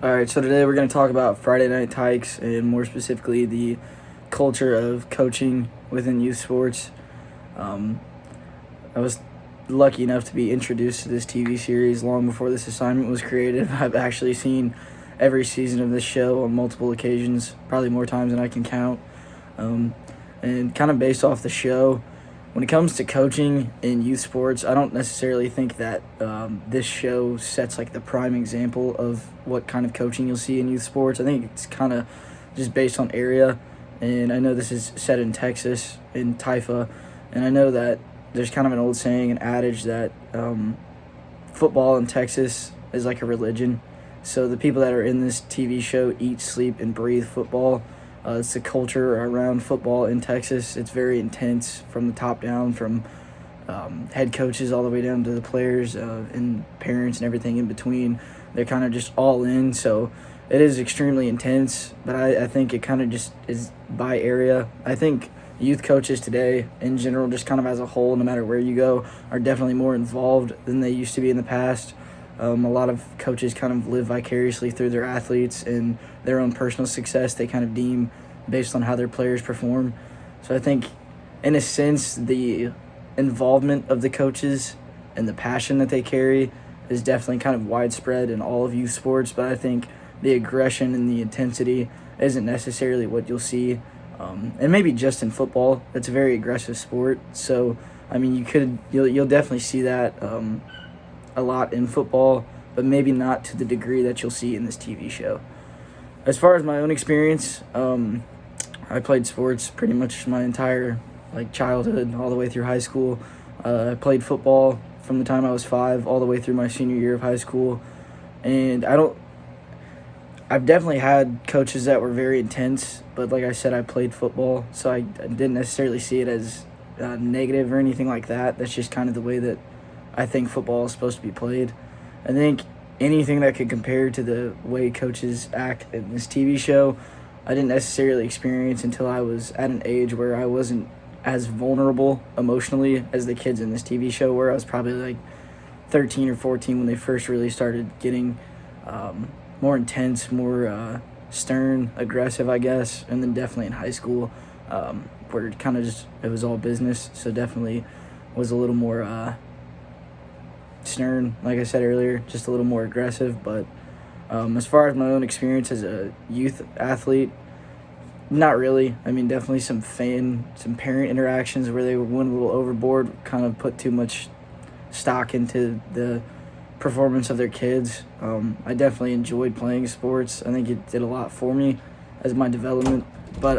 All right, so today we're going to talk about Friday Night Tykes and more specifically the culture of coaching within youth sports. Um, I was lucky enough to be introduced to this TV series long before this assignment was created. I've actually seen every season of this show on multiple occasions, probably more times than I can count. And kind of based off the show, when it comes to coaching in youth sports, I don't necessarily think that this show sets like the prime example of what kind of coaching you'll see in youth sports. I think it's kind of just based on area, and I know this is set in Texas, in Taifa, and I know that there's kind of an old saying, an adage that football in Texas is like a religion. So the people that are in this TV show eat, sleep, and breathe football. It's the culture around football in Texas. It's very intense from the top down, from head coaches all the way down to the players and parents and everything in between. They're kind of just all in, so it is extremely intense, but I think it kind of just is by area. I think youth coaches today, in general, just kind of as a whole, no matter where you go, are definitely more involved than they used to be in the past. A lot of coaches kind of live vicariously through their athletes and their own personal success they kind of deem based on how their players perform. So I think, in a sense, the involvement of the coaches and the passion that they carry is definitely kind of widespread in all of youth sports, but I think the aggression and the intensity isn't necessarily what you'll see, and maybe just in football. It's a very aggressive sport, so I mean you'll definitely see that a lot in football, but maybe not to the degree that you'll see in this TV show. As far as my own experience, I played sports pretty much my entire childhood, all the way through high school. I played football from the time I was 5 all the way through my senior year of high school, and I've definitely had coaches that were very intense, but like I said, I played football, so I didn't necessarily see it as negative or anything like that. That's just kind of the way that I think football is supposed to be played. I think anything that could compare to the way coaches act in this TV show, I didn't necessarily experience until I was at an age where I wasn't as vulnerable emotionally as the kids in this TV show were. I was probably like 13 or 14 when they first really started getting more intense, more stern, aggressive, I guess, and then definitely in high school where it kind of just, it was all business, so definitely was a little more stern, like I said earlier, just a little more aggressive. But as far as my own experience as a youth athlete, not really. I mean, definitely some parent interactions where they went a little overboard, kind of put too much stock into the performance of their kids. I definitely enjoyed playing sports. I think it did a lot for me as my development. But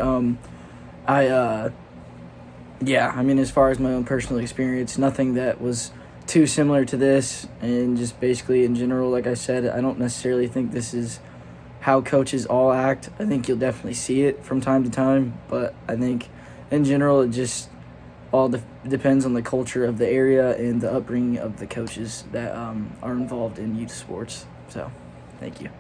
yeah, I mean, as far as my own personal experience, nothing that was too similar to this, and just basically in general, like I said, I don't necessarily think this is how coaches all act. I think you'll definitely see it from time to time, but I think in general it just all depends on the culture of the area and the upbringing of the coaches that are involved in youth sports. So, thank you.